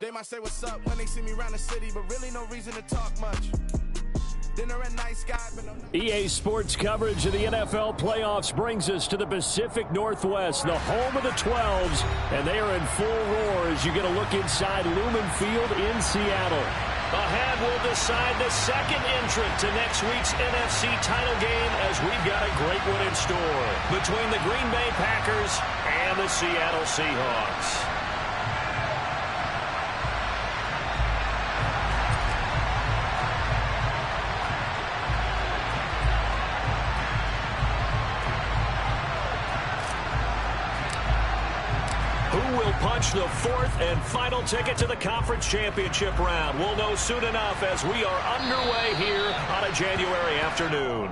They might say what's up when they see me around the city, but really no reason to talk much. Dinner at night sky, but no. EA Sports coverage of the NFL playoffs brings us to the Pacific Northwest, the home of the 12s, and they are in full roar as you get a look inside Lumen Field in Seattle. Ahead will decide the second entrant to next week's NFC title game as we've got a great one in store between the Green Bay Packers and the Seattle Seahawks. Punch the fourth and final ticket to the conference championship round. We'll know soon enough as we are underway here on a January afternoon.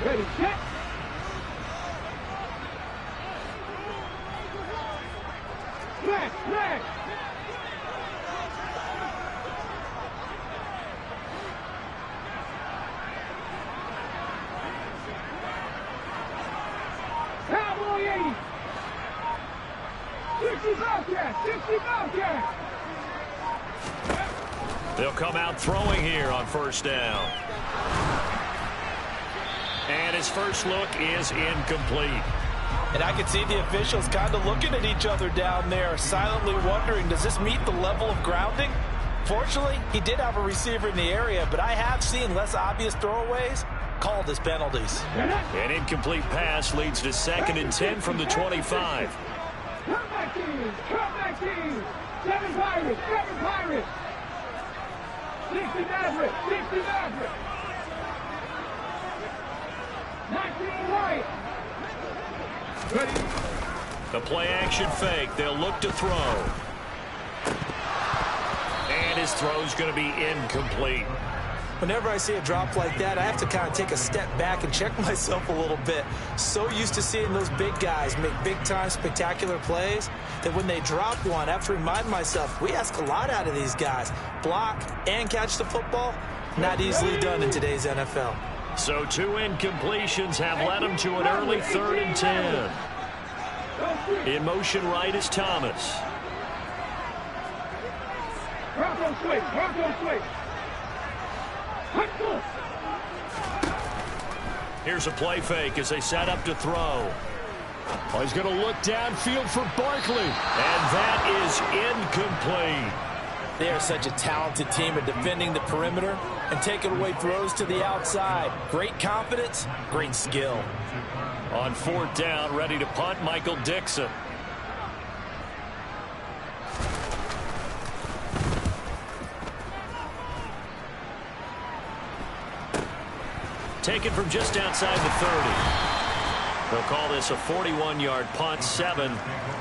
Ready, set. Flash. Cowboy 80. 60 Bobcat. They'll come out throwing here on first down. And his first look is incomplete. And I can see the officials kind of looking at each other down there, silently wondering, does this meet the level of grounding? Fortunately, he did have a receiver in the area, but I have seen less obvious throwaways called as penalties. An incomplete pass leads to 2nd and 10 from the 25. Come back team. 7 Pirates. 60 Maverick. 19 right. The play action fake. They'll look to throw. And his throw's going to be incomplete. Whenever I see a drop like that, I have to kind of take a step back and check myself a little bit. So used to seeing those big guys make big-time spectacular plays that when they drop one, I have to remind myself, we ask a lot out of these guys. Block and catch the football, not easily done in today's NFL. So 2 incompletions have led him to an early 3rd and 10. In motion right is Thomas. Bronco switch. Here's a play fake as they set up to throw. Oh, he's going to look downfield for Barkley. And that is incomplete. They are such a talented team at defending the perimeter and taking away throws to the outside. Great confidence, great skill. On 4th down, ready to punt, Michael Dixon. Taken from just outside the 30. They'll call this a 41-yard punt, 7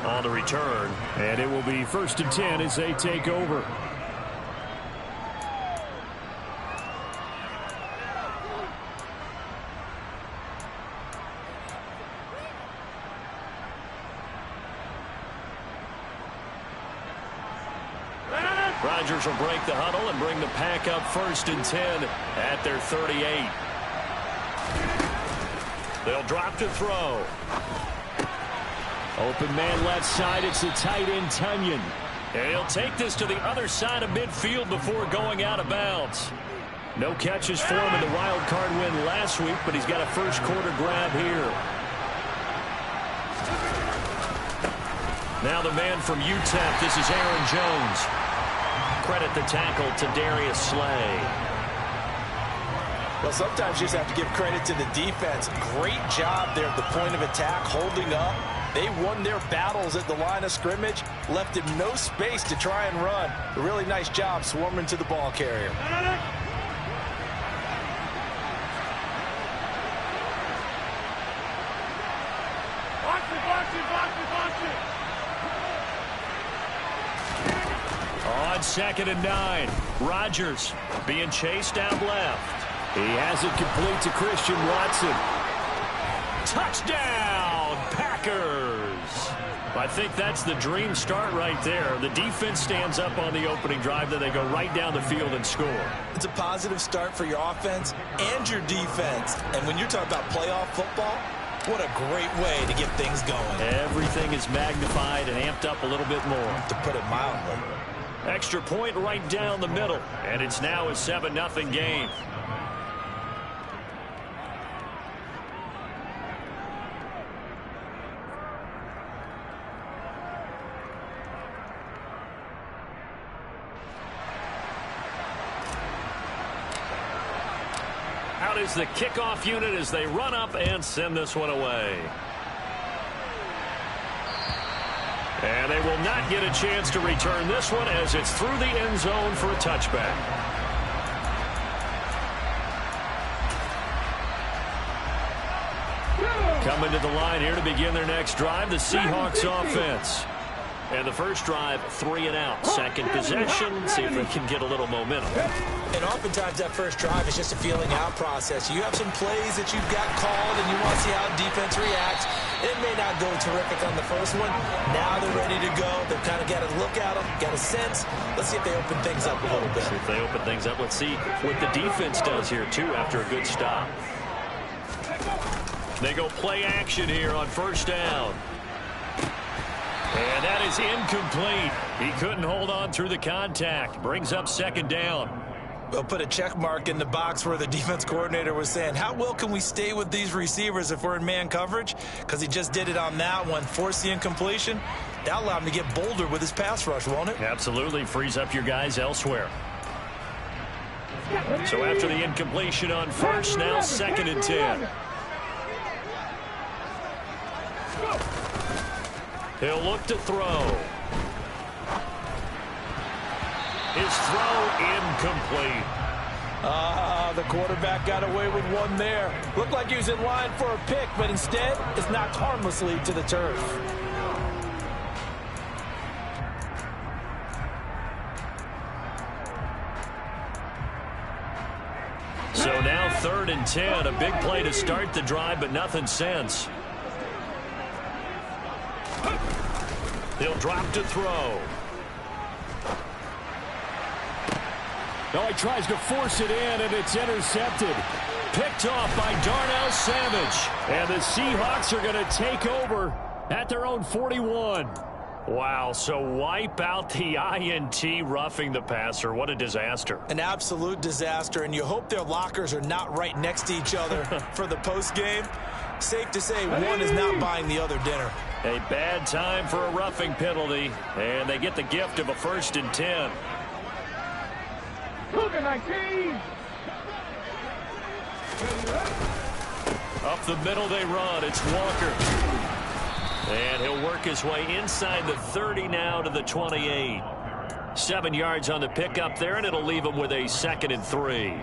on the return. And it will be 1st and 10 as they take over. Rodgers will break the huddle and bring the pack up 1st and 10 at their 38. They'll drop to throw. Open man left side. It's the tight end, Tunyon. And he'll take this to the other side of midfield before going out of bounds. No catches for him in the wild card win last week, but he's got a first quarter grab here. Now the man from UTEP. This is Aaron Jones. Credit the tackle to Darius Slay. Well, sometimes you just have to give credit to the defense. Great job there at the point of attack, holding up. They won their battles at the line of scrimmage, left him no space to try and run. A really nice job swarming to the ball carrier. On 2nd and 9, Rodgers being chased out left. He has it complete to Christian Watson. Touchdown, Packers! I think that's the dream start right there. The defense stands up on the opening drive, then they go right down the field and score. It's a positive start for your offense and your defense. And when you're talking about playoff football, what a great way to get things going. Everything is magnified and amped up a little bit more. To put it mildly. Extra point right down the middle, and it's now a 7-0 game. Out is the kickoff unit as they run up and send this one away. And they will not get a chance to return this one as it's through the end zone for a touchback. Coming to the line here to begin their next drive, the Seahawks offense. And the first drive, 3 and out. Second possession, see if we can get a little momentum. And oftentimes that first drive is just a feeling out process. You have some plays that you've got called and you want to see how defense reacts. It may not go terrific on the first one. Now they're ready to go. They've kind of got a look at them, got a sense. Let's see if they open things up a little bit. See if they open things up. Let's see what the defense does here, too, after a good stop. They go play action here on first down. And that is incomplete. He couldn't hold on through the contact. Brings up second down. We'll put a check mark in the box where the defense coordinator was saying, how well can we stay with these receivers if we're in man coverage? Because he just did it on that one, forced the incompletion. That'll allow him to get bolder with his pass rush, won't it? Absolutely. Frees up your guys elsewhere. So after the incompletion on first, now 2nd and 10. He'll look to throw. His throw incomplete. The quarterback got away with one there. Looked like he was in line for a pick, but instead it's knocked harmlessly to the turf. So now 3rd and 10. A big play to start the drive, but nothing since. He'll drop to throw. No, he tries to force it in, and it's intercepted. Picked off by Darnell Savage. And the Seahawks are going to take over at their own 41. Wow, so wipe out the INT, roughing the passer. What a disaster. An absolute disaster, and you hope their lockers are not right next to each other for the postgame. Safe to say one is not buying the other dinner. A bad time for a roughing penalty, and they get the gift of a 1st and 10. Up the middle they run. It's Walker. And he'll work his way inside the 30 now to the 28. 7 yards on the pickup there, and it'll leave him with a 2nd and 3.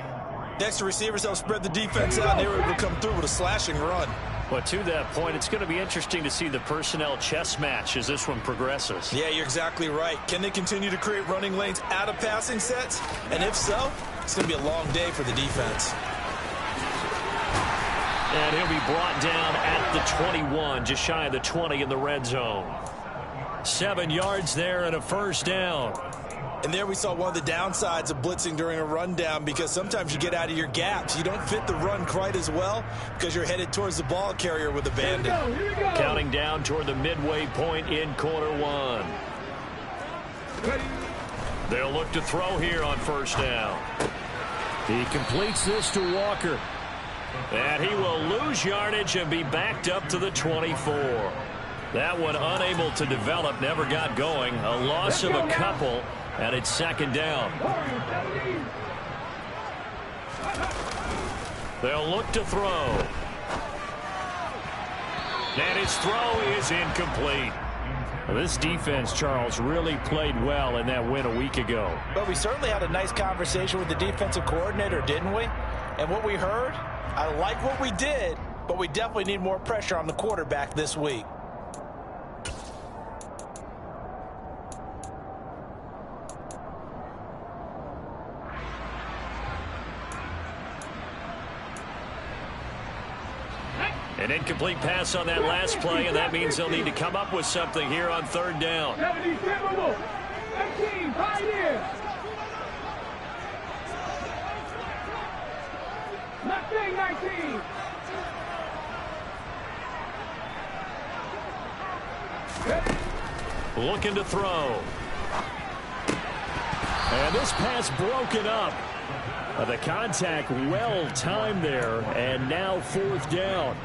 Next to receivers, they'll spread the defense out, and they were able to come through with a slashing run. But to that point, it's going to be interesting to see the personnel chess match as this one progresses. Yeah, you're exactly right. Can they continue to create running lanes out of passing sets? And if so, it's going to be a long day for the defense. And he'll be brought down at the 21, just shy of the 20 in the red zone. 7 yards there and a 1st down. And there we saw one of the downsides of blitzing during a rundown, because sometimes you get out of your gaps. You don't fit the run quite as well because you're headed towards the ball carrier with a bandit. Counting down toward the midway point in quarter 1. They'll look to throw here on 1st down. He completes this to Walker. And he will lose yardage and be backed up to the 24. That one unable to develop, never got going. A loss of a couple, and it's 2nd down. They'll look to throw. And his throw is incomplete. Well, this defense, Charles, really played well in that win a week ago. But we certainly had a nice conversation with the defensive coordinator, didn't we? And what we heard, I like what we did, but we definitely need more pressure on the quarterback this week. An incomplete pass on that last play, and that means they'll need to come up with something here on third down. 70 Timberwolves. 18, Pioneers. Mustang 19. Looking to throw. And this pass broken up. The contact well timed there, and now fourth down.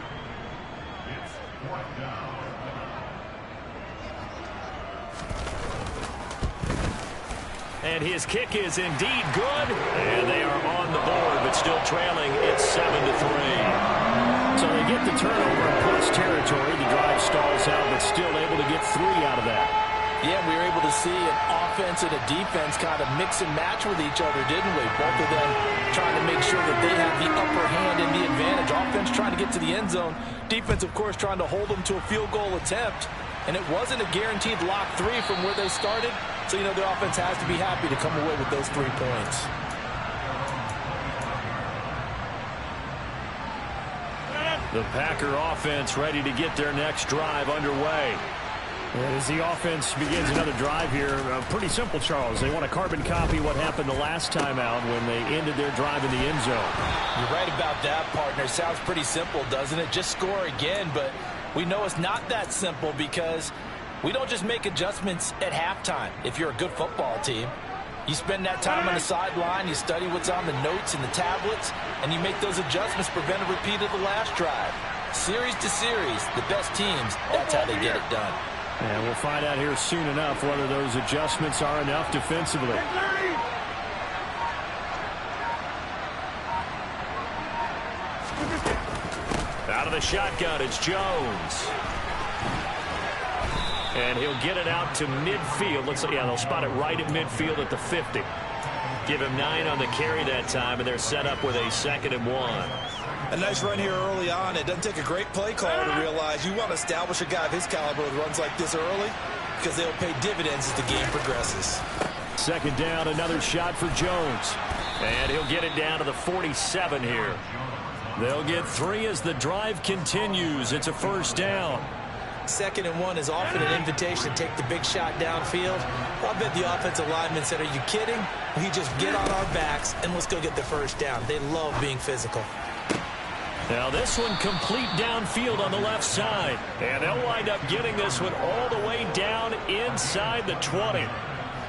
And his kick is indeed good, and they are on the board, but still trailing. It's 7-3. So they get the turnover in plus territory. The drive stalls out, but still able to get 3 out of that. Yeah, we were able to see an offense and a defense kind of mix and match with each other, didn't we? Both of them trying to make sure that they have the upper hand and the advantage. Offense trying to get to the end zone. Defense, of course, trying to hold them to a field goal attempt. And it wasn't a guaranteed lock 3 from where they started. So, you know, the offense has to be happy to come away with those 3 points. The Packer offense ready to get their next drive underway. As the offense begins another drive here, pretty simple, Charles. They want to carbon copy what happened the last time out when they ended their drive in the end zone. You're right about that, partner. Sounds pretty simple, doesn't it? Just score again, but we know it's not that simple because we don't just make adjustments at halftime. If you're a good football team, you spend that time on the sideline, you study what's on the notes and the tablets, and you make those adjustments, prevent a repeat of the last drive. Series to series, the best teams, that's how they get it done. And we'll find out here soon enough whether those adjustments are enough defensively. Out of the shotgun, it's Jones. And he'll get it out to midfield. Looks like, yeah, they'll spot it right at midfield at the 50. Give him 9 on the carry that time, and they're set up with a 2nd and 1. A nice run here early on. It doesn't take a great play call to realize you want to establish a guy of his caliber with runs like this early because they'll pay dividends as the game progresses. 2nd down, another shot for Jones. And he'll get it down to the 47 here. They'll get 3 as the drive continues. It's a 1st down. 2nd and 1 is often an invitation to take the big shot downfield. Well, I bet the offensive lineman said, are you kidding? We just get on our backs and let's go get the 1st down. They love being physical. Now this one complete downfield on the left side. And they'll wind up getting this one all the way down inside the 20.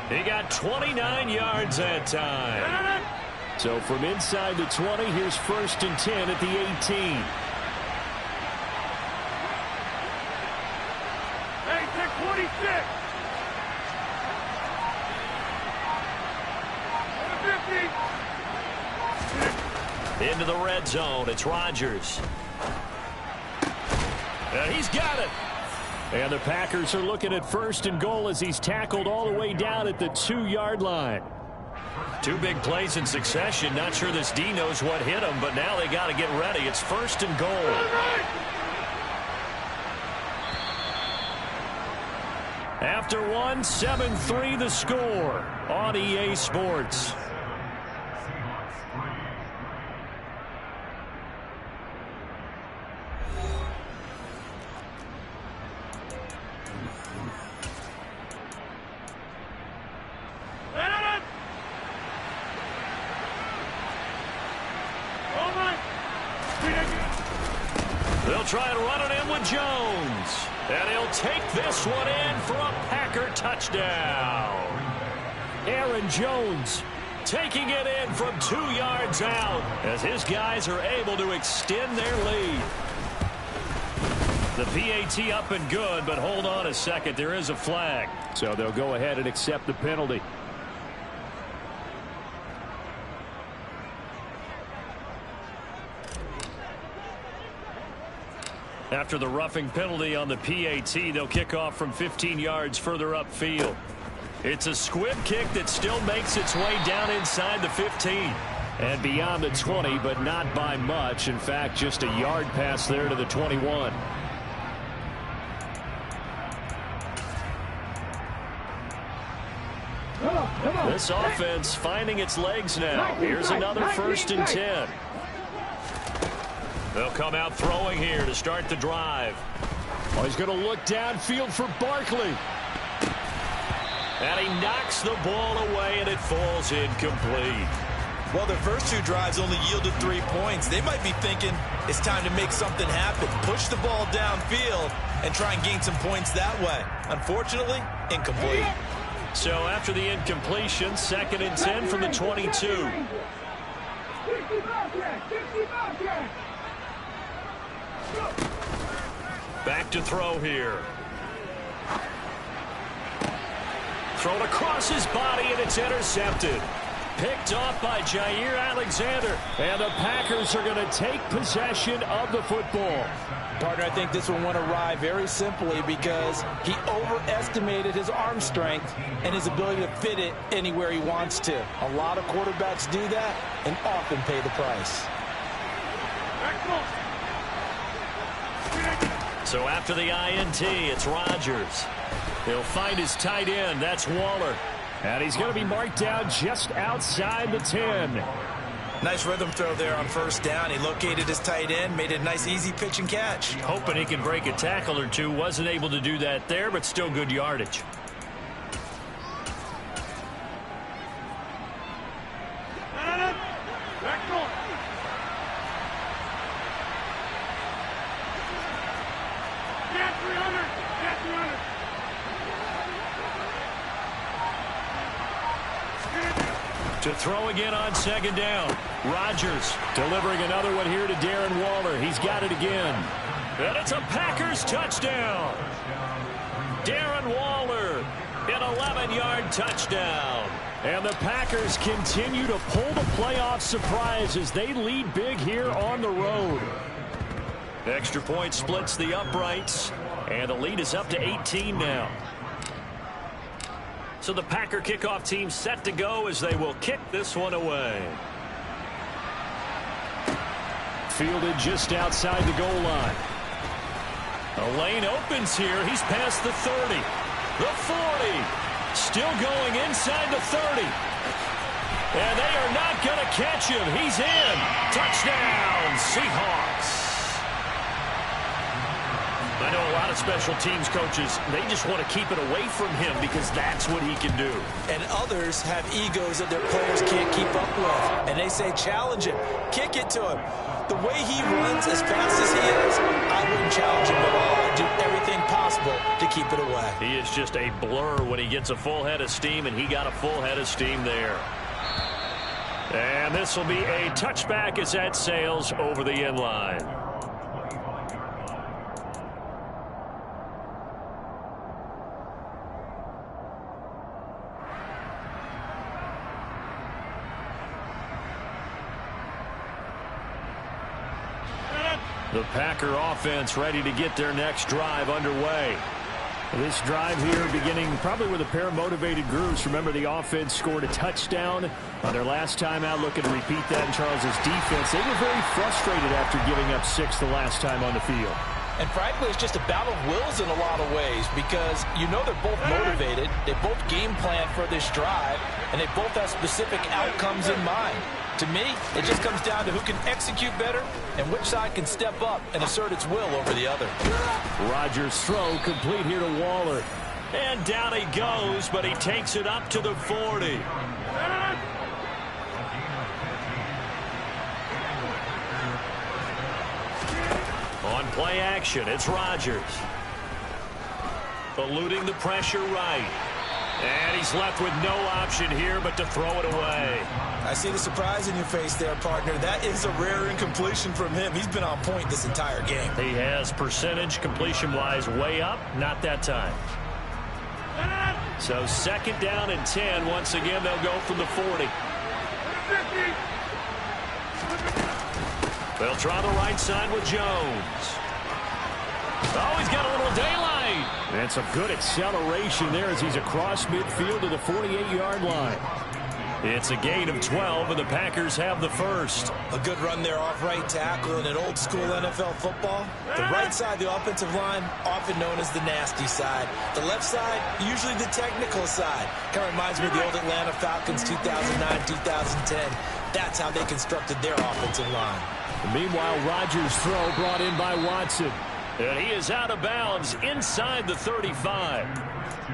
He got 29 yards that time. So from inside the 20, here's 1st and 10 at the 18. Hey, 26. Into the red zone. It's Rodgers. And he's got it. And the Packers are looking at 1st and goal as he's tackled all the way down at the 2-yard line. 2 big plays in succession. Not sure this D knows what hit him, but now they got to get ready. It's 1st and goal. After 1, 7-3 the score on EA Sports. They'll try and run it in with Jones. And he'll take this one in for a Packer touchdown. Aaron Jones taking it in from 2 yards out as his guys are able to extend their lead. The PAT up and good, but hold on a second. There is a flag. So they'll go ahead and accept the penalty. After the roughing penalty on the PAT, they'll kick off from 15 yards further upfield. It's a squib kick that still makes its way down inside the 15. And beyond the 20, but not by much. In fact, just a yard pass there to the 21. This offense finding its legs now. Here's another 1st and 10. They'll come out throwing here to start the drive. Oh, he's going to look downfield for Barkley. And he knocks the ball away, and it falls incomplete. Well, their first 2 drives only yielded 3 points. They might be thinking it's time to make something happen. Push the ball downfield and try and gain some points that way. Unfortunately, incomplete. So after the incompletion, 2nd and 10 from the 22. Back to throw here. Thrown across his body, and it's intercepted. Picked off by Jair Alexander. And the Packers are going to take possession of the football. Partner, I think this one went awry very simply because he overestimated his arm strength and his ability to fit it anywhere he wants to. A lot of quarterbacks do that and often pay the price. So after the INT, it's Rodgers. He'll find his tight end. That's Waller. And he's going to be marked down just outside the 10. Nice rhythm throw there on 1st down. He located his tight end, made a nice easy pitch and catch. Hoping he can break a tackle or two. Wasn't able to do that there, but still good yardage. To throw again on 2nd down. Rodgers delivering another one here to Darren Waller. He's got it again. And it's a Packers touchdown. Darren Waller, an 11-yard touchdown. And the Packers continue to pull the playoff surprise as they lead big here on the road. Extra point splits the uprights, and the lead is up to 18 now. So the Packer kickoff team set to go as they will kick this one away. Fielded just outside the goal line. A lane opens here. He's past the 30. The 40. Still going inside the 30. And they are not going to catch him. He's in. Touchdown, Seahawks. I know a lot of special teams coaches, they just want to keep it away from him because that's what he can do. And others have egos that their players can't keep up with. And they say, challenge him. Kick it to him. The way he runs as fast as he is, I wouldn't challenge him at all. I'd do everything possible to keep it away. He is just a blur when he gets a full head of steam, and he got a full head of steam there. And this will be a touchback as that sails over the end line. The Packer offense ready to get their next drive underway. This drive here beginning probably with a pair of motivated groups. Remember, the offense scored a touchdown on their last time out. Looking to repeat that in Charles's defense. They were very frustrated after giving up 6 the last time on the field. And frankly, it's just a battle of wills in a lot of ways because you know they're both motivated. They both game plan for this drive, and they both have specific outcomes in mind. To me, it just comes down to who can execute better and which side can step up and assert its will over the other. Rodgers' throw complete here to Waller. And down he goes, but he takes it up to the 40. On play action, it's Rodgers. Eluding the pressure right. And he's left with no option here but to throw it away. I see the surprise in your face there, partner. That is a rare incompletion from him. He's been on point this entire game. He has percentage completion-wise way up. Not that time. So 2nd down and 10. Once again, they'll go from the 40. They'll try the right side with Jones. Oh, he's got a little daylight. And some good acceleration there as he's across midfield to the 48-yard line. It's a gain of 12, and the Packers have the first. A good run there off right tackle in an old-school NFL football. The right side of the offensive line, often known as the nasty side. The left side, usually the technical side. Kind of reminds me of the old Atlanta Falcons 2009-2010. That's how they constructed their offensive line. Meanwhile, Rodgers' throw brought in by Watson. And he is out of bounds inside the 35.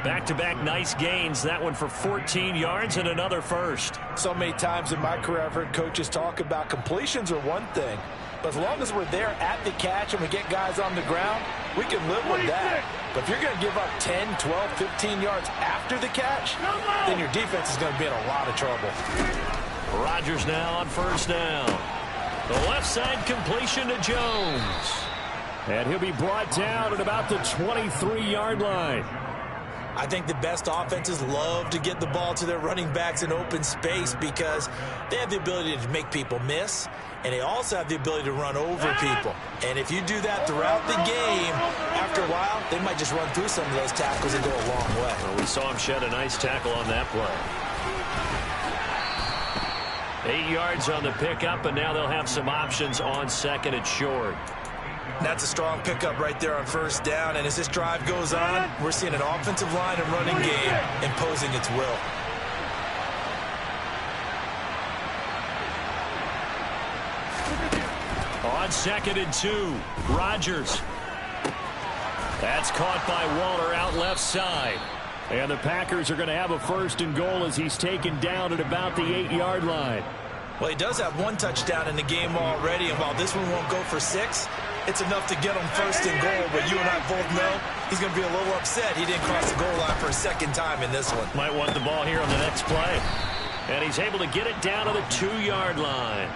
Back-to-back nice gains. That one for 14 yards and another first. So many times in my career I've heard coaches talk about completions are one thing. But as long as we're there at the catch and we get guys on the ground, we can live with that. But if you're going to give up 10, 12, 15 yards after the catch, then your defense is going to be in a lot of trouble. Rodgers now on first down. The left side completion to Jones. And he'll be brought down at about the 23-yard line. I think the best offenses love to get the ball to their running backs in open space because they have the ability to make people miss, and they also have the ability to run over people. And if you do that throughout the game, after a while, they might just run through some of those tackles and go a long way. Well, we saw him shed a nice tackle on that play. 8 yards on the pickup, and now they'll have some options on second and short. That's a strong pickup right there on first down. And as this drive goes on, we're seeing an offensive line and running game imposing its will. On second and 2, Rodgers. That's caught by Waller out left side. And the Packers are going to have a first and goal as he's taken down at about the 8-yard line. Well, he does have one touchdown in the game already, and while this one won't go for 6, it's enough to get him first and goal. But you and I both know he's going to be a little upset he didn't cross the goal line for a second time in this one. Might want the ball here on the next play. And he's able to get it down to the 2-yard line.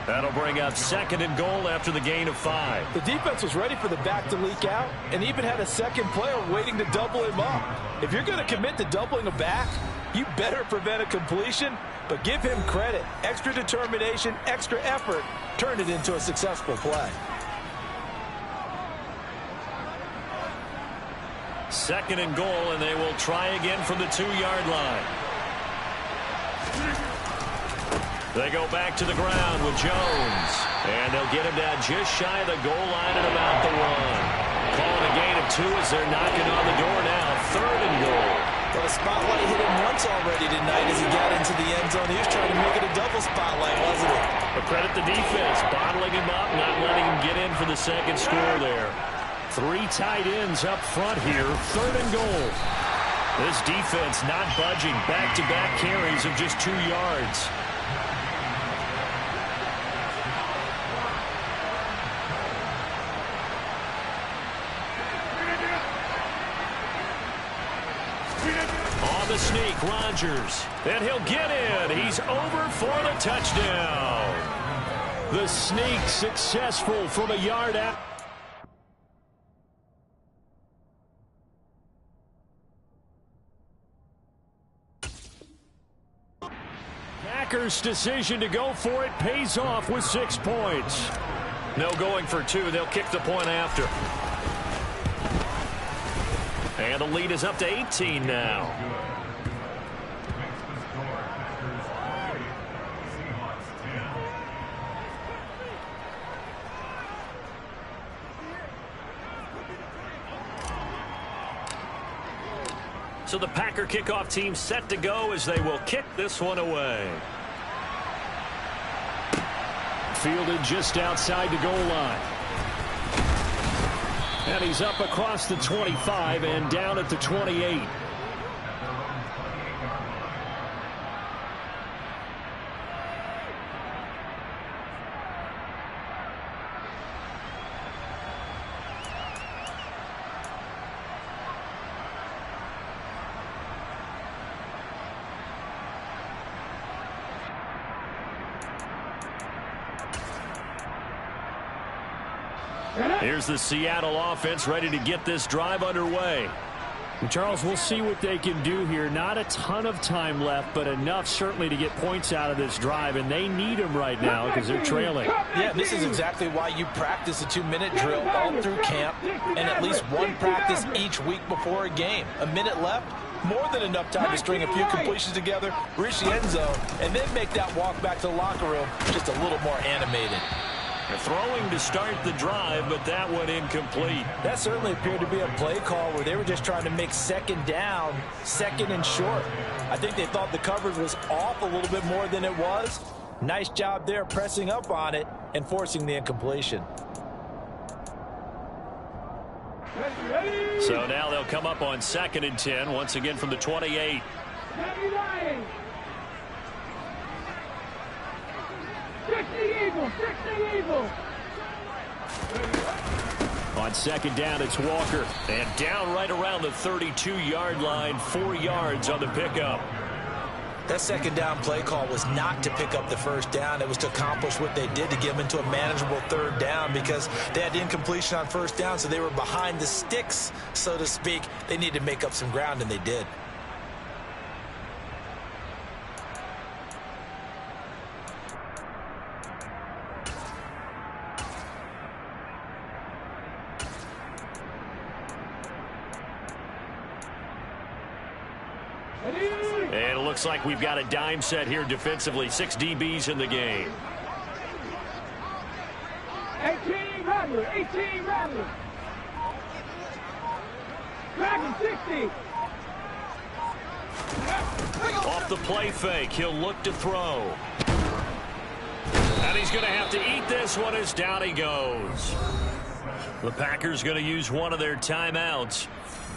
That'll bring up second and goal after the gain of 5. The defense was ready for the back to leak out and even had a second player waiting to double him up. If you're going to commit to doubling a back, you better prevent a completion, but give him credit. Extra determination, extra effort, turned it into a successful play. Second and goal, and they will try again from the 2-yard line. They go back to the ground with Jones. And they'll get him down just shy of the goal line at about the 1. Calling a gain of 2 as they're knocking on the door now. Third and goal. Well, the spotlight hit him once already tonight as he got into the end zone. He was trying to make it a double spotlight, wasn't he? But credit the defense, bottling him up, not letting him get in for the second score there. 3 tight ends up front here. Third and goal. This defense not budging. Back-to-back carries of just 2 yards. On the sneak, Rodgers. And he'll get in. He's over for the touchdown. The sneak successful from a yard out. Packers' decision to go for it pays off with 6 points. No going for 2. They'll kick the point after. And the lead is up to 18 now. So the Packer kickoff team set to go as they will kick this one away. Fielded just outside the goal line. And he's up across the 25 and down at the 28. Here's the Seattle offense ready to get this drive underway. And Charles, we'll see what they can do here. Not a ton of time left, but enough certainly to get points out of this drive, and they need them right now because they're trailing. Yeah, this is exactly why you practice a 2-minute drill all through camp and at least one practice each week before a game. A minute left, more than enough time to string a few completions together, reach the end zone, and then make that walk back to the locker room just a little more animated. Throwing to start the drive, but that one incomplete. That certainly appeared to be a play call where they were just trying to make second down, second and short. I think they thought the coverage was off a little bit more than it was, Nice job there pressing up on it and forcing the incompletion. So now they'll come up on 2nd and 10, once again from the 28. On 2nd down, it's Walker. And down right around the 32-yard line, 4 yards on the pickup. That 2nd down play call was not to pick up the 1st down. It was to accomplish what they did to get them into a manageable 3rd down because they had incompletion on 1st down, so they were behind the sticks, so to speak. They needed to make up some ground, and they did. And it looks like we've got a dime set here defensively. 6 DBs in the game. 18 Rattler, 18 Rattler. Dragon 60. Off the play fake, he'll look to throw. And he's going to have to eat this one as down he goes. The Packers going to use one of their timeouts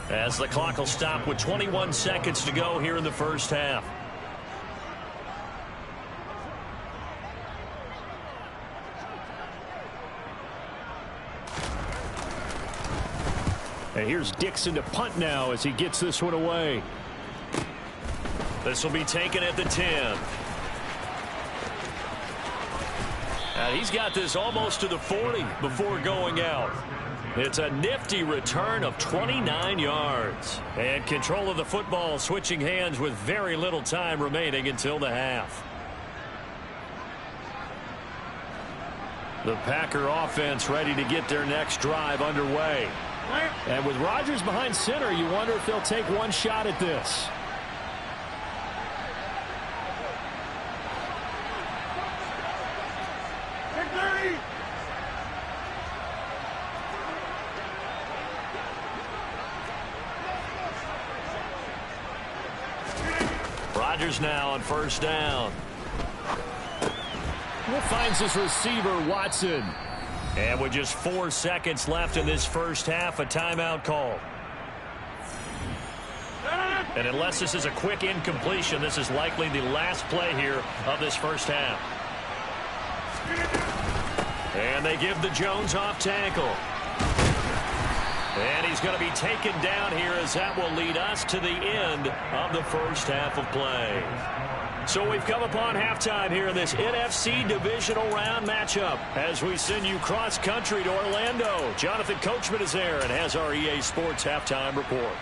as the clock will stop with 21 seconds to go here in the first half. And here's Dixon to punt now as he gets this one away. This will be taken at the 10. And he's got this almost to the 40 before going out. It's a nifty return of 29 yards. And control of the football switching hands with very little time remaining until the half. The Packer offense ready to get their next drive underway. And with Rodgers behind center, you wonder if they'll take one shot at this. Rodgers now on 1st down. Finds his receiver, Watson. And with just 4 seconds left in this first half, a timeout call. And unless this is a quick incompletion, this is likely the last play here of this first half. And they give the Jones off tackle. And he's going to be taken down here as that will lead us to the end of the first half of play. So we've come upon halftime here in this NFC divisional round matchup as we send you cross-country to Orlando. Jonathan Coachman is there and has our EA Sports halftime report.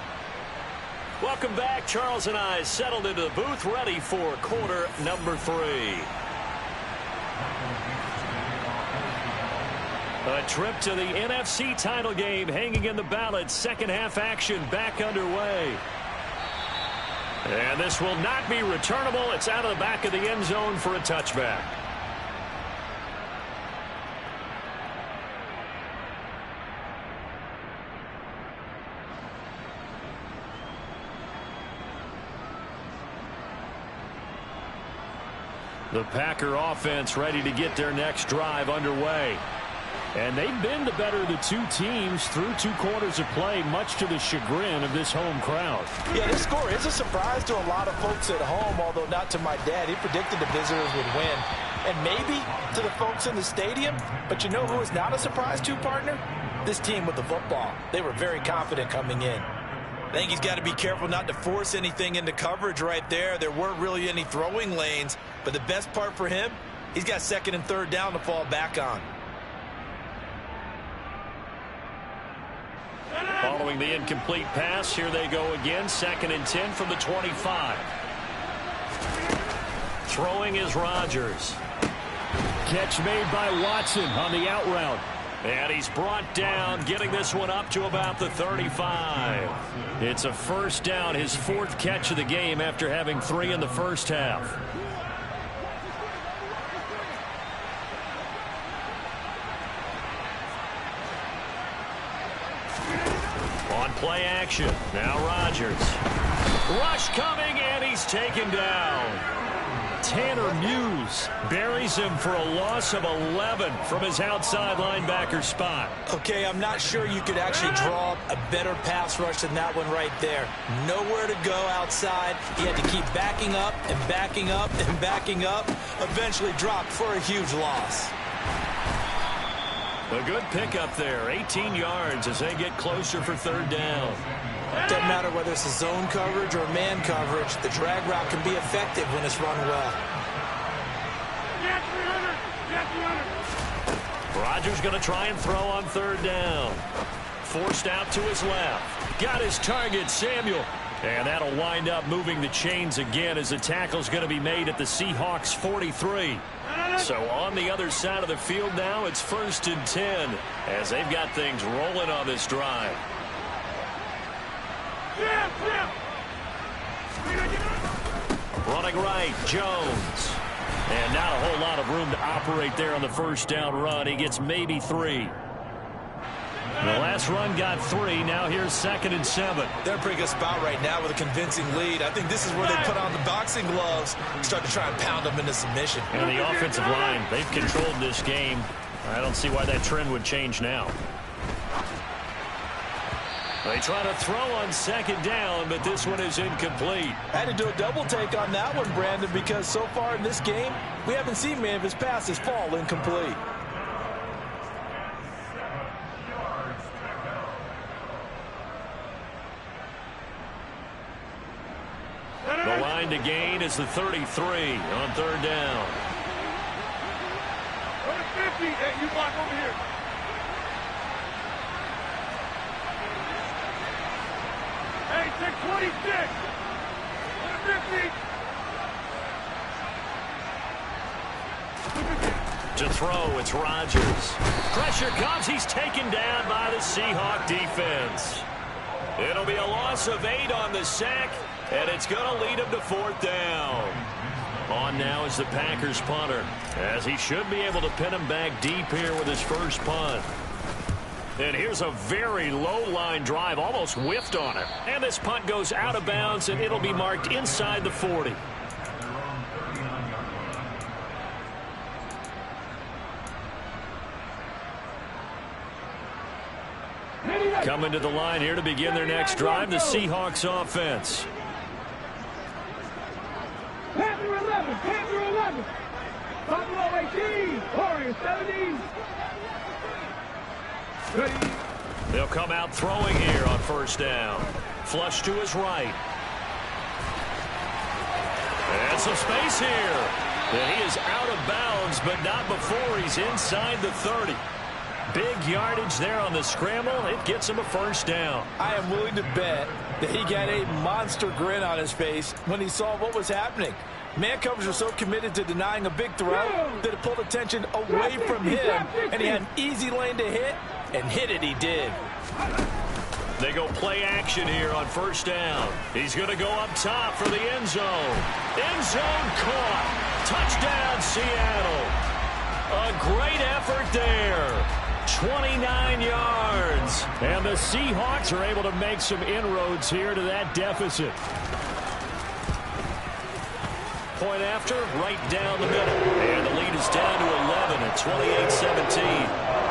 Welcome back. Charles and I settled into the booth ready for quarter number 3. A trip to the NFC title game hanging in the balance. Second half action back underway. And this will not be returnable. It's out of the back of the end zone for a touchback. The Packer offense ready to get their next drive underway. And they've been the better of the two teams through 2 quarters of play, much to the chagrin of this home crowd. Yeah, this score is a surprise to a lot of folks at home, although not to my dad. He predicted the visitors would win. And maybe to the folks in the stadium. But you know who is not a surprise to, partner? This team with the football. They were very confident coming in. I think he's got to be careful not to force anything into coverage right there. There weren't really any throwing lanes. But the best part for him, he's got 2nd and 3rd down to fall back on. Following the incomplete pass, here they go again. 2nd and 10 from the 25. Throwing is Rodgers. Catch made by Watson on the out route. And he's brought down, getting this one up to about the 35. It's a 1st down, his 4th catch of the game after having 3 in the first half. On play action, now Rodgers. Rush coming, and he's taken down. Tanner Muse buries him for a loss of 11 from his outside linebacker spot. Okay, I'm not sure you could actually draw up a better pass rush than that one right there. Nowhere to go outside. He had to keep backing up and backing up and backing up. Eventually dropped for a huge loss. A good pickup there, 18 yards as they get closer for third down. Doesn't matter whether it's a zone coverage or man coverage, the drag route can be effective when it's run well. Rodgers going to try and throw on third down. Forced out to his left. Got his target, Samuel. And that'll wind up moving the chains again as the tackle's going to be made at the Seahawks 43. So on the other side of the field now, it's 1st and 10 as they've got things rolling on this drive. Running right, Jones. And not a whole lot of room to operate there on the first down run. He gets maybe 3. The last run got 3. Now here's 2nd and 7. They're in a pretty good spot right now with a convincing lead. I think this is where they put on the boxing gloves and start to try and pound them into submission. And the offensive line, they've controlled this game. I don't see why that trend would change now. They try to throw on 2nd down, but this one is incomplete. I had to do a double take on that one, Brandon, because so far in this game, we haven't seen many of his passes fall incomplete. The line to gain is the 33 on third down. Number 50, hey, you block over here. Hey, take 26. Number 50. To throw, it's Rodgers. Pressure comes. He's taken down by the Seahawk defense. It'll be a loss of 8 on the sack, and it's going to lead him to 4th down. On now is the Packers punter, as he should be able to pin him back deep here with his first punt. And here's a very low-line drive, almost whiffed on it. And this punt goes out of bounds, and it'll be marked inside the 40. Coming to the line here to begin their next drive, the Seahawks offense. Panther 11, Panther 11. Buffalo 18, Warriors 17. They'll come out throwing here on first down. Flush to his right. And some space here. And he is out of bounds, but not before he's inside the 30. Big yardage there on the scramble. It gets him a first down. I am willing to bet that he got a monster grin on his face when he saw what was happening. Man coverage was so committed to denying a big throw that it pulled attention away from him, and he had an easy lane to hit, and hit it he did. They go play action here on first down. He's going to go up top for the end zone. End zone caught. Touchdown, Seattle. A great effort there. 29 yards. And the Seahawks are able to make some inroads here to that deficit. Point after, right down the middle. And the lead is down to 11 at 28-17.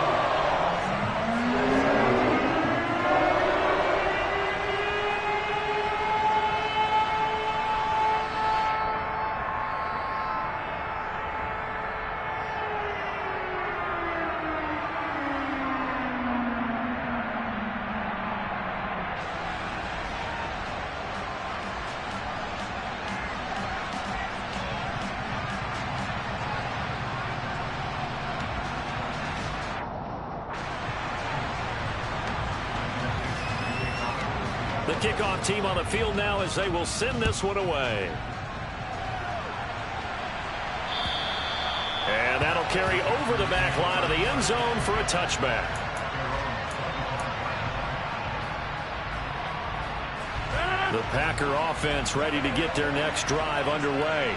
The kickoff team on the field now as they will send this one away. And that'll carry over the back line of the end zone for a touchback. The Packer offense ready to get their next drive underway.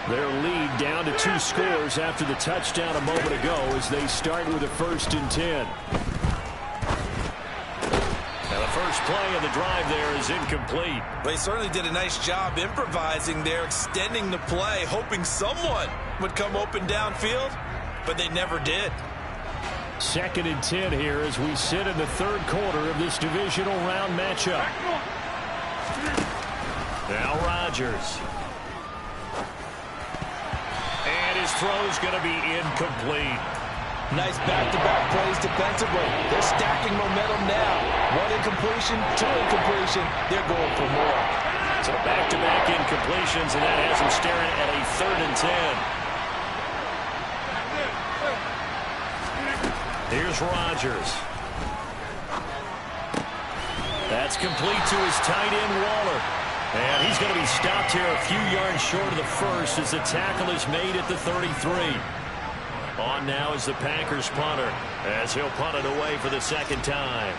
Their lead down to 2 scores after the touchdown a moment ago as they start with a 1st and 10. first play of the drive there is incomplete. They certainly did a nice job improvising there, extending the play, hoping someone would come open downfield, but they never did. 2nd and 10 here as we sit in the third quarter of this divisional round matchup. Now Rodgers. And his throw's going to be incomplete. Nice back-to-back plays defensively. They're stacking momentum now. 1 incompletion, 2 incompletion. They're going for more. So back-to-back incompletions, and that has them staring at a 3rd and 10. Here's Rodgers. That's complete to his tight end, Waller. And he's going to be stopped here a few yards short of the first as the tackle is made at the 33. On now is the Packers punter as he'll punt it away for the 2nd time.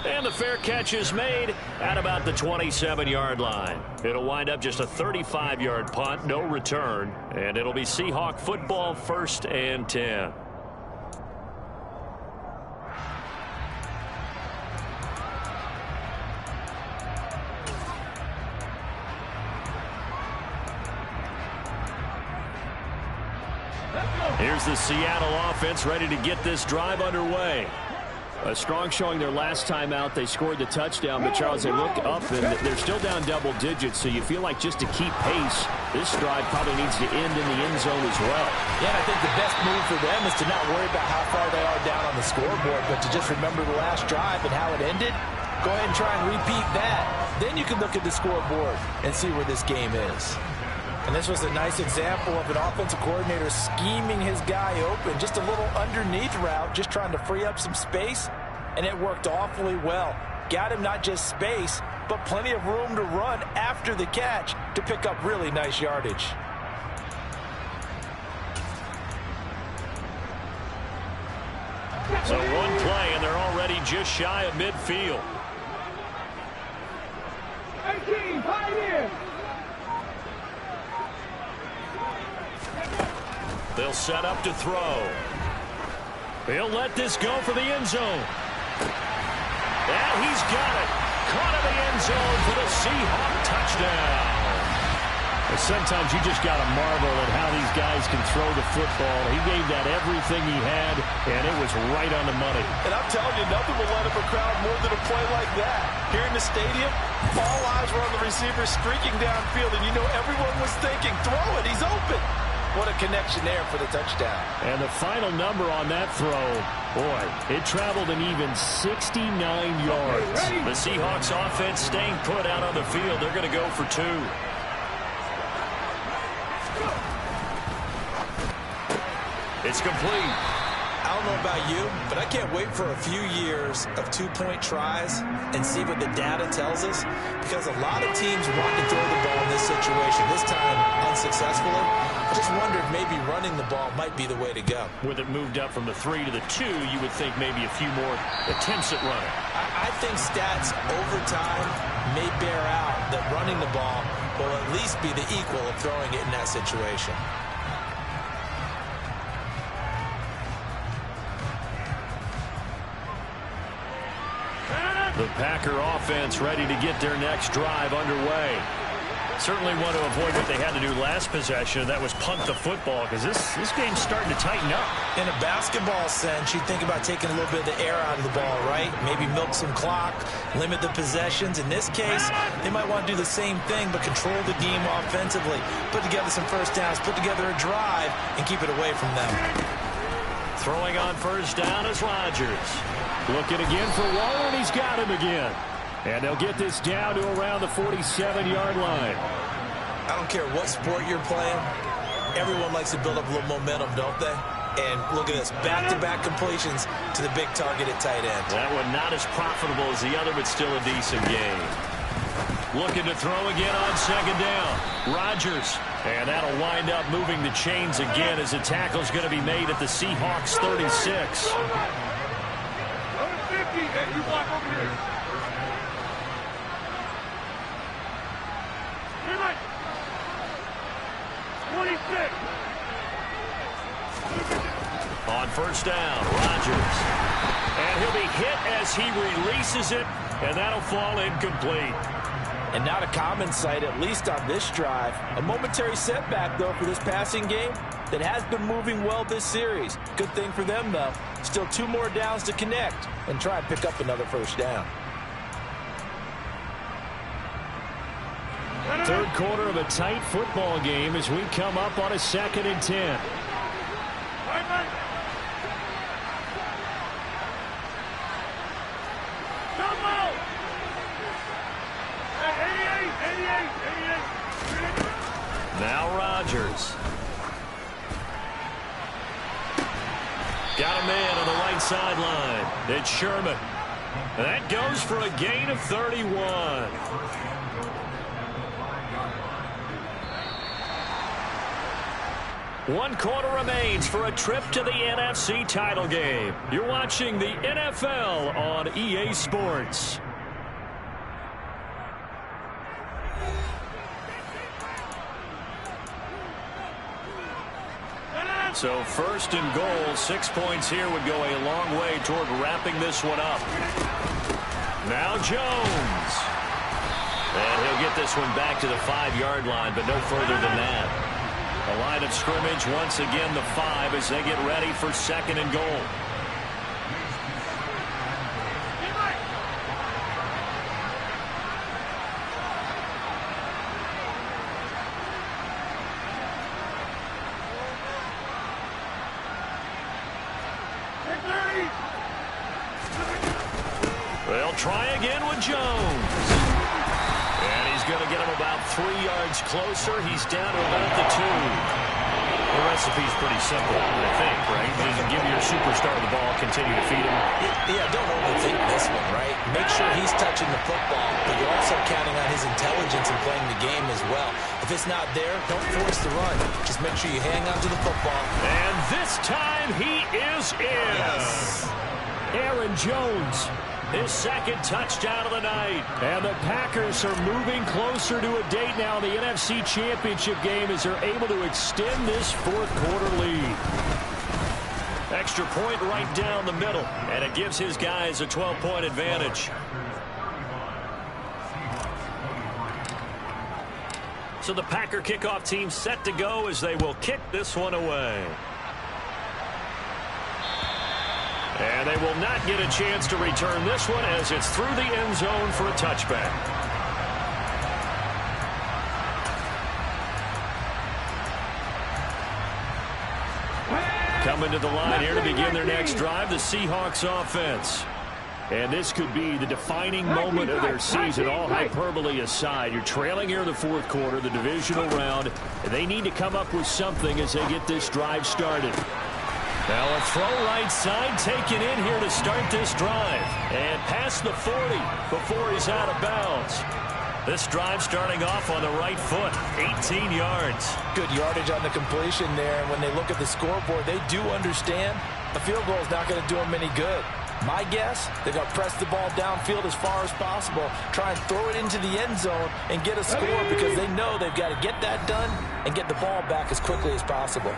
And the fair catch is made at about the 27-yard line. It'll wind up just a 35-yard punt, no return, and it'll be Seahawk football 1st and 10. Here's the Seattle offense ready to get this drive underway. A strong showing their last time out. They scored the touchdown, but Charles, they look up and they're still down double digits, so you feel like just to keep pace, this drive probably needs to end in the end zone as well. Yeah, I think the best move for them is to not worry about how far they are down on the scoreboard, but to just remember the last drive and how it ended. Go ahead and try and repeat that. Then you can look at the scoreboard and see where this game is. And this was a nice example of an offensive coordinator scheming his guy open. Just a little underneath route, just trying to free up some space, and it worked awfully well. Got him not just space, but plenty of room to run after the catch to pick up really nice yardage. So one play, and they're already just shy of midfield. 18, Pioneer! They'll set up to throw. He'll let this go for the end zone. And he's got it. Caught in the end zone for the Seahawk touchdown. And sometimes you just got to marvel at how these guys can throw the football. He gave that everything he had, and it was right on the money. And I'm telling you, nothing will light up a crowd more than a play like that. Here in the stadium, all eyes were on the receiver streaking downfield, and you know everyone was thinking, throw it, he's open. What a connection there for the touchdown. And the final number on that throw, boy, it traveled an even 69 yards. The Seahawks offense staying put out on the field. They're going to go for 2. It's complete. I don't know about you, but I can't wait for a few years of 2-point tries and see what the data tells us, because a lot of teams want to throw the ball in this situation, this time unsuccessfully. I just wonder if maybe running the ball might be the way to go. With it moved up from the 3 to the 2, you would think maybe a few more attempts at running. I think stats over time may bear out that running the ball will at least be the equal of throwing it in that situation. The Packer offense ready to get their next drive underway. Certainly want to avoid what they had to do last possession. That was punt the football, because this game's starting to tighten up. In a basketball sense, you think about taking a little bit of the air out of the ball, right? Maybe milk some clock, limit the possessions. In this case, they might want to do the same thing, but control the game offensively. Put together some first downs, put together a drive, and keep it away from them. Throwing on first down is Rodgers. Looking again for Waller, and he's got him again. And they'll get this down to around the 47-yard line. I don't care what sport you're playing. Everyone likes to build up a little momentum, don't they? And look at this, back-to-back completions to the big target at tight end. That one not as profitable as the other, but still a decent game. Looking to throw again on second down. Rodgers. And that'll wind up moving the chains again as the tackle's going to be made at the Seahawks 36. 50, and you walk over here. 26. On first down, Rodgers. And he'll be hit as he releases it, and that'll fall incomplete. And not a common sight, at least on this drive. A momentary setback, though, for this passing game that has been moving well this series. Good thing for them, though. Still 2 more downs to connect and try and pick up another first down. Third quarter of a tight football game as we come up on a 2nd and 10. Now Rodgers. Got a man on the right sideline. It's Sherman. That goes for a gain of 31. One quarter remains for a trip to the NFC title game. You're watching the NFL on EA Sports. So first and goal, 6 points here would go a long way toward wrapping this one up. Now Jones. And he'll get this one back to the 5-yard line, but no further than that. The line of scrimmage once again the 5 as they get ready for 2nd and goal. They'll try again with Jones. And he's going to get him about 3 yards closer. He's down to about the 2. The recipe's pretty simple, I think, right? Just give your superstar the ball, continue to feed him. Yeah, don't overthink this one, right? Make sure he's touching the football, but you're also counting on his intelligence in playing the game as well. If it's not there, don't force the run. Just make sure you hang on to the football. And this time he is in. Yes. Aaron Jones. His 2nd touchdown of the night. And the Packers are moving closer to a date now in the NFC Championship game as they're able to extend this 4th quarter lead. Extra point right down the middle. And it gives his guys a 12-point advantage. So the Packer kickoff team set to go as they will kick this one away. And they will not get a chance to return this one as it's through the end zone for a touchback. Coming to the line here to begin their next drive, the Seahawks offense. And this could be the defining moment of their season, all hyperbole aside. You're trailing here in the 4th quarter, the divisional round, and they need to come up with something as they get this drive started. Now a throw right side taken in here to start this drive. And past the 40 before he's out of bounds. This drive starting off on the right foot, 18 yards. Good yardage on the completion there. And when they look at the scoreboard, they do understand a field goal is not going to do them any good. My guess, they're going to press the ball downfield as far as possible, try and throw it into the end zone and get a score because they know they've got to get that done and get the ball back as quickly as possible.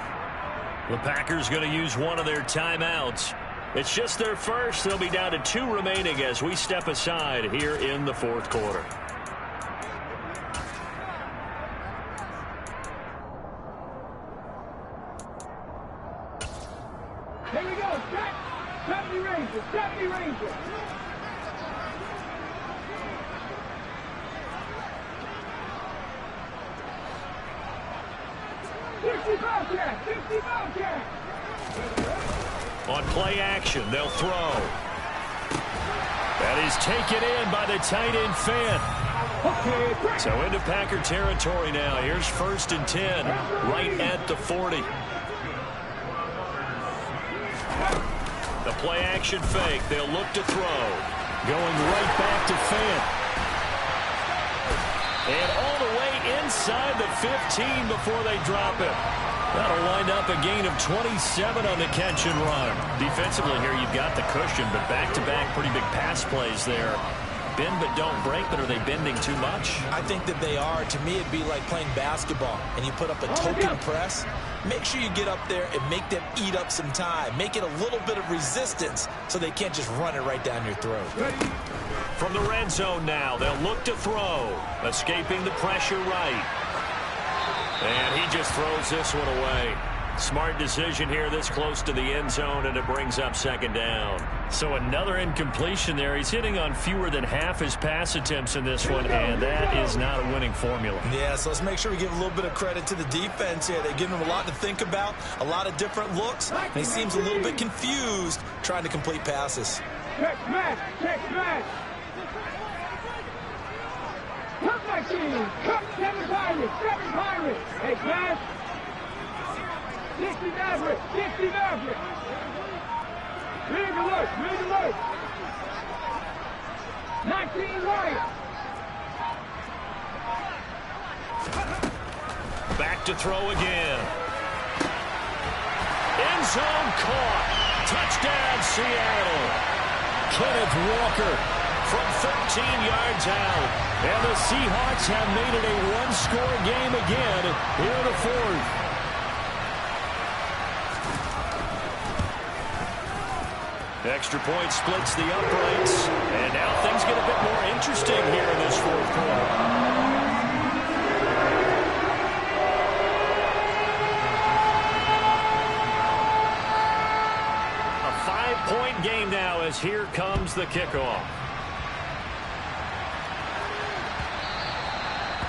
The Packers going to use one of their timeouts. It's just their first. They'll be down to 2 remaining as we step aside here in the 4th quarter. Here we go, set. 70 Rangers, 70 Rangers. On play action, they'll throw. That is taken in by the tight end Fant. So into Packer territory now. Here's 1st and 10, right at the 40. The play action fake. They'll look to throw. Going right back to Fant. And all the way inside the 15 before they drop it. That'll wind up a gain of 27 on the catch and run. Defensively here, you've got the cushion, but back-to-back pretty big pass plays there. bend but don't break, but are they bending too much? I think that they are. To me, it'd be like playing basketball, and you put up a token press. Make sure you get up there and make them eat up some time. Make it a little bit of resistance so they can't just run it right down your throat. From the red zone now, they'll look to throw. Escaping the pressure right. And he just throws this one away. Smart decision here this close to the end zone, and it brings up second down. So another incompletion there. He's hitting on fewer than half his pass attempts in this one, and that is not a winning formula. Yeah, so let's make sure we give a little bit of credit to the defense here. They're giving him a lot to think about, a lot of different looks, and he seems a little bit confused trying to complete passes. Check smash, check smash. Cut my team, cut seven pirates. Hey, smash. 60 Maverick, 60 Maverick. Big alert, big alert. 19 right. Back to throw again. End zone caught. Touchdown, Seattle. Kenneth Walker from 13 yards out. And the Seahawks have made it a one-score game again here in the fourth. Extra point splits the uprights, and now things get a bit more interesting here in this fourth quarter. A 5-point game now as here comes the kickoff.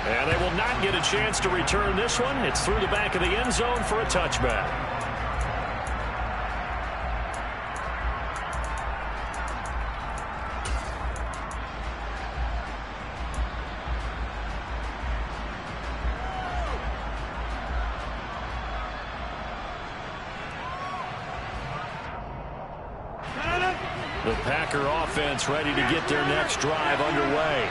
And they will not get a chance to return this one. It's through the back of the end zone for a touchback. The Packer offense ready to get their next drive underway.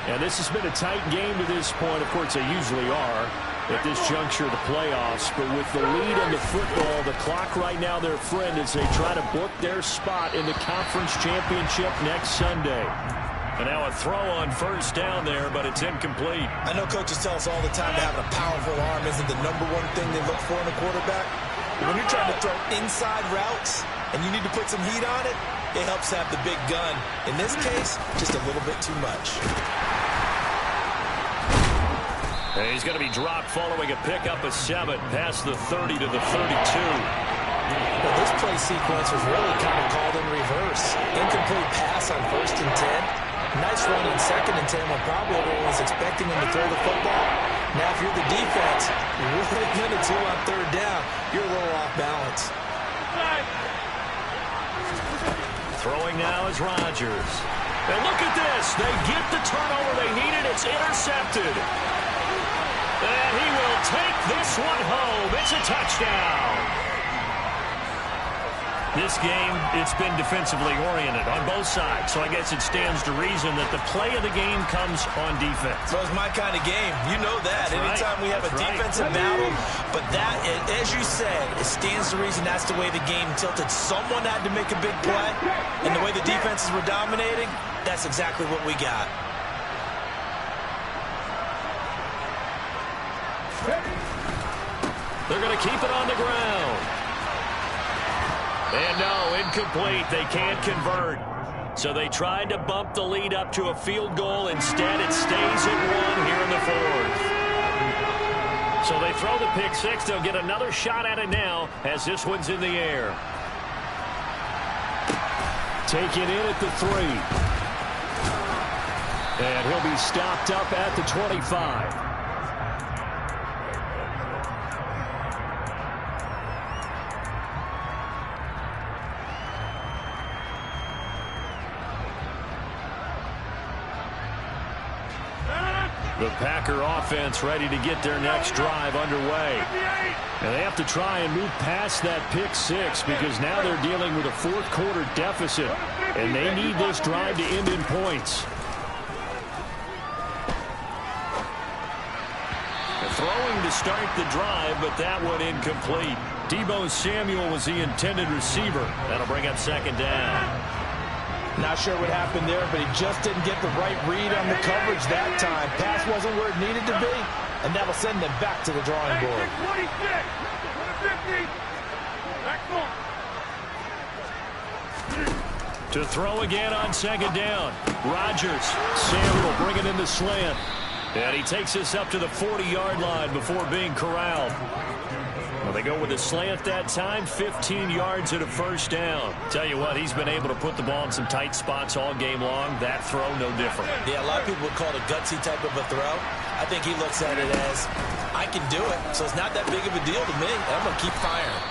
And this has been a tight game to this point. Of course, they usually are at this juncture of the playoffs. But with the lead in the football, the clock right now their friend as they try to book their spot in the conference championship next Sunday. And now a throw on first down there, but it's incomplete. I know coaches tell us all the time that having a powerful arm isn't the #1 thing they look for in a quarterback. But when you're trying to throw inside routes and you need to put some heat on it, it helps have the big gun. In this case, just a little bit too much. And he's going to be dropped following a pickup of 7 past the 30 to the 32. Well, this play sequence was really kind of called in reverse. Incomplete pass on 1st and 10. Nice run in 2nd and 10 when probably everyone was expecting him to throw the football. Now, if you're the defense, what are you going to do on 3rd down? You're a little off balance. Throwing now is Rodgers. And look at this. They get the turnover they needed. It's intercepted. And he will take this one home. It's a touchdown. This game, it's been defensively oriented on both sides. So I guess it stands to reason that the play of the game comes on defense. So it's my kind of game. You know that. That's Anytime right. we have a defensive battle. But that, as you said, it stands to reason that's the way the game tilted. Someone had to make a big play. And the way the defenses were dominating, that's exactly what we got. They're going to keep it on the ground. And no, incomplete. They can't convert. So they tried to bump the lead up to a field goal. Instead, it stays at 1 here in the fourth. So they throw the pick 6. They'll get another shot at it now as this one's in the air. Taken in at the 3. And he'll be stopped up at the 25. The Packer offense ready to get their next drive underway. And they have to try and move past that pick 6 because now they're dealing with a fourth quarter deficit. And they need this drive to end in points. Throwing to start the drive, but that one incomplete. Deebo Samuel was the intended receiver. That'll bring up second down. Not sure what happened there, but he just didn't get the right read on the coverage that time. Pass wasn't where it needed to be, and that'll send them back to the drawing board. 26, 50, back on. To throw again on second down. Rodgers. Samuel bringing in the slant. And he takes us up to the 40-yard line before being corralled. Well, they go with a slant that time, 15 yards and a first down. Tell you what, he's been able to put the ball in some tight spots all game long. That throw, no different. Yeah, a lot of people would call it a gutsy type of a throw. I think he looks at it as, I can do it, so it's not that big of a deal to me. I'm going to keep firing.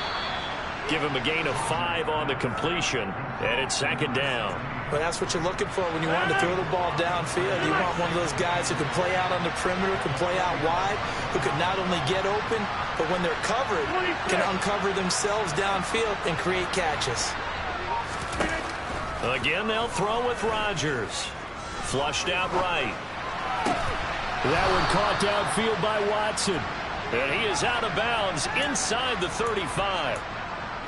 Give him a gain of 5 on the completion, and it's second down. But that's what you're looking for when you want to throw the ball downfield. You want one of those guys who can play out on the perimeter, can play out wide, who can not only get open, but when they're covered, can uncover themselves downfield and create catches. Again, they'll throw with Rodgers. Flushed out right. That one caught downfield by Watson. And he is out of bounds inside the 35.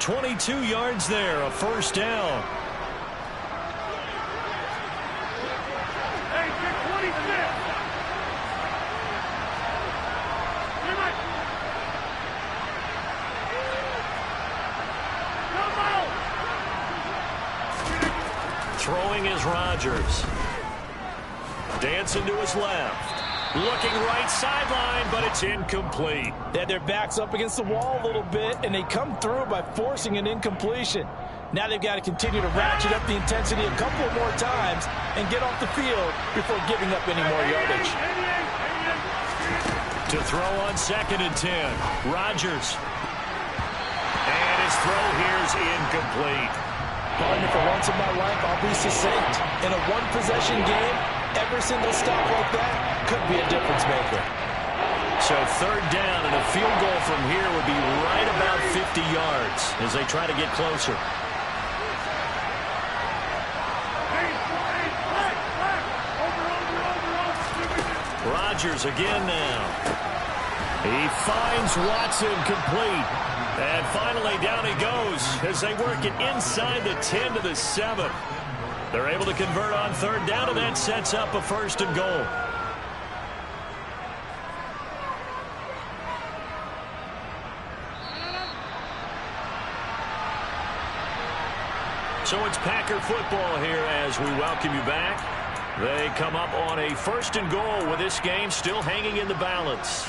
22 yards there, a first down. Hey, 26. Throwing is Rodgers. Dancing to his left. Looking right sideline, but it's incomplete. They had their backs up against the wall a little bit, and they come through by forcing an incompletion. Now they've got to continue to ratchet up the intensity a couple more times and get off the field before giving up any more yardage. To throw on 2nd and 10. Rodgers. And his throw here is incomplete. Partner, for once in my life, I'll be succinct. In a one-possession game, every single stop like that could be a difference maker. So 3rd down, and a field goal from here would be right about 50 yards as they try to get closer. Rodgers again now. He finds Watson complete. And finally down he goes as they work it inside the 10 to the 7. They're able to convert on 3rd down, and that sets up a 1st and goal. So it's Packer football here as we welcome you back. They come up on a 1st and goal with this game still hanging in the balance.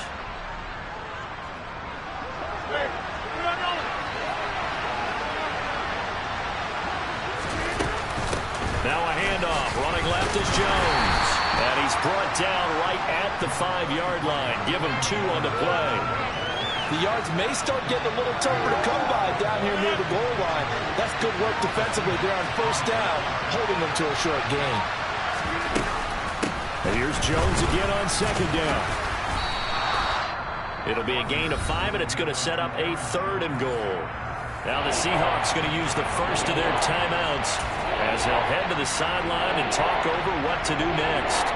Now a handoff. Running left is Jones. And he's brought down right at the 5-yard line. Give him 2 on the play. The yards may start getting a little tougher to come by down here near the goal line. That's good work defensively there on 1st down, holding them to a short gain. And here's Jones again on 2nd down. It'll be a gain of 5, and it's going to set up a 3rd and goal. Now the Seahawks going to use the first of their timeouts as they'll head to the sideline and talk over what to do next.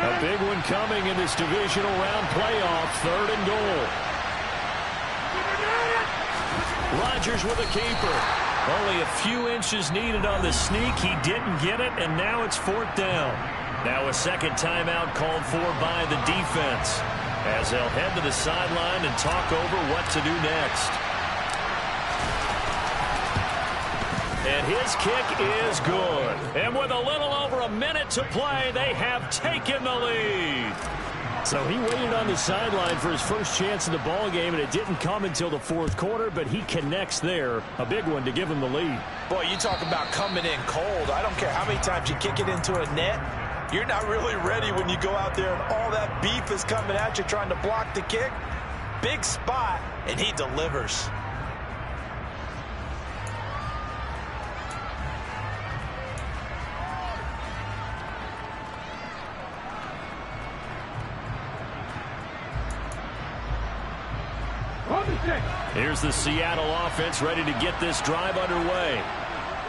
A big one coming in this divisional round playoff, 3rd and goal. Rodgers with a keeper. Only a few inches needed on the sneak. He didn't get it, and now it's 4th down. Now a 2nd timeout called for by the defense as they'll head to the sideline and talk over what to do next. And his kick is good. And with a little over a minute to play, they have taken the lead. So he waited on the sideline for his first chance in the ball game, and it didn't come until the 4th quarter, but he connects there. A big one to give him the lead. Boy, you talk about coming in cold. I don't care how many times you kick it into a net. You're not really ready when you go out there and all that beef is coming at you trying to block the kick. Big spot, and he delivers. Here's the Seattle offense ready to get this drive underway.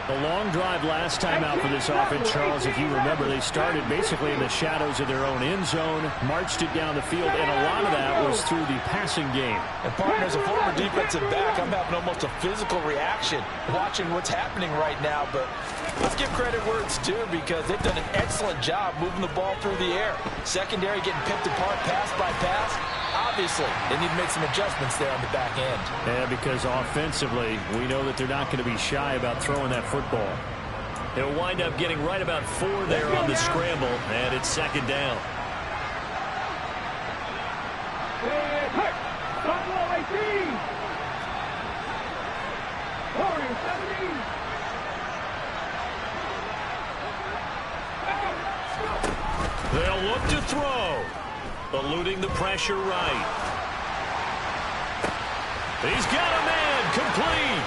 The long drive last time out for this offense, Charles, if you remember, they started basically in the shadows of their own end zone, marched it down the field, and a lot of that was through the passing game. And partner, as a former defensive back, I'm having almost a physical reaction watching what's happening right now. But let's give credit where it's due, because they've done an excellent job moving the ball through the air. Secondary getting picked apart pass by pass. Obviously, they need to make some adjustments there on the back end. Yeah, because offensively, we know that they're not going to be shy about throwing that football. They'll wind up getting right about 4 there on the scramble, and it's second down. They'll look to throw. Eluding the pressure right. He's got a man complete.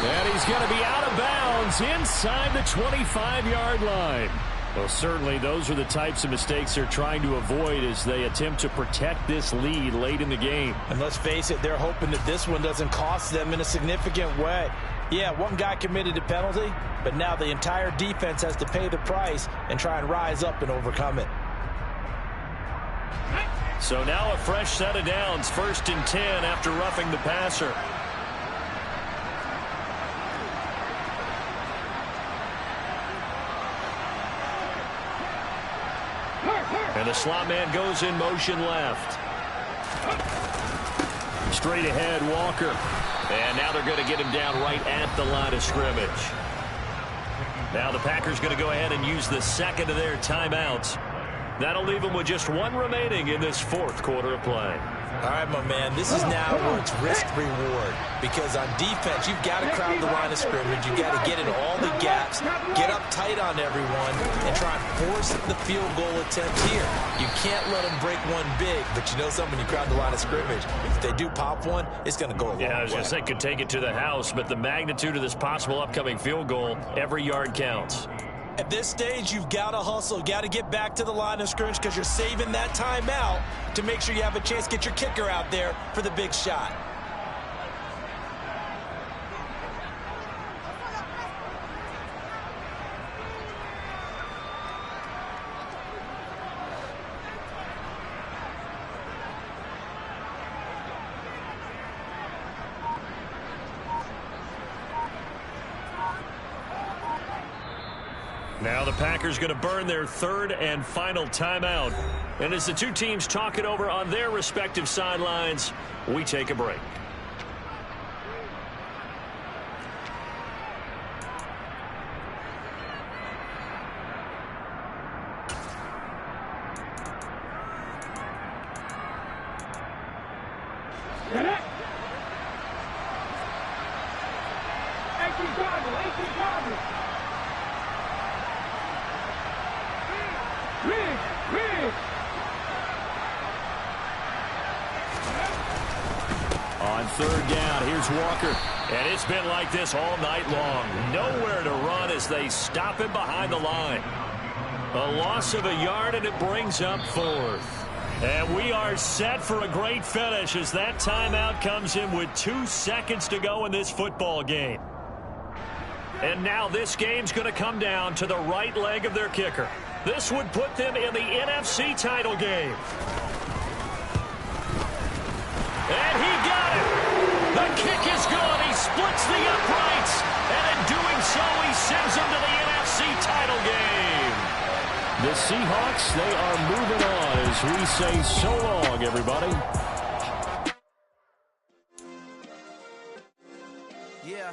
And he's going to be out of bounds inside the 25-yard line. Well, certainly those are the types of mistakes they're trying to avoid as they attempt to protect this lead late in the game. And let's face it, they're hoping that this one doesn't cost them in a significant way. Yeah, one guy committed a penalty, but now the entire defense has to pay the price and try and rise up and overcome it. So now a fresh set of downs, 1st and 10 after roughing the passer. And the slot man goes in motion left. Straight ahead, Walker. And now they're going to get him down right at the line of scrimmage. Now the Packers going to go ahead and use the second of their timeouts. That'll leave them with just 1 remaining in this 4th quarter of play. All right, my man, this is now where it's risk-reward, because on defense, you've got to crowd the line of scrimmage. You've got to get in all the gaps, get up tight on everyone, and try and force the field goal attempt here. You can't let them break one big, but you know something, you crowd the line of scrimmage. If they do pop one, it's going to go a long way. Yeah, I was going to say could take it to the house, but the magnitude of this possible upcoming field goal, every yard counts. At this stage, you've got to hustle, got to get back to the line of scrimmage, because you're saving that timeout to make sure you have a chance to get your kicker out there for the big shot. Now the Packers going to burn their 3rd and final timeout. And as the two teams talk it over on their respective sidelines, we take a break. On 3rd down, here's Walker. And it's been like this all night long. Nowhere to run as they stop him behind the line. A loss of a yard, and it brings up 4th. And we are set for a great finish as that timeout comes in with 2 seconds to go in this football game. And now this game's going to come down to the right leg of their kicker. This would put them in the NFC title game. And he got it. The kick is good. He splits the uprights. And in doing so, he sends them to the NFC title game. The Seahawks, they are moving on as we say so long, everybody. Yeah.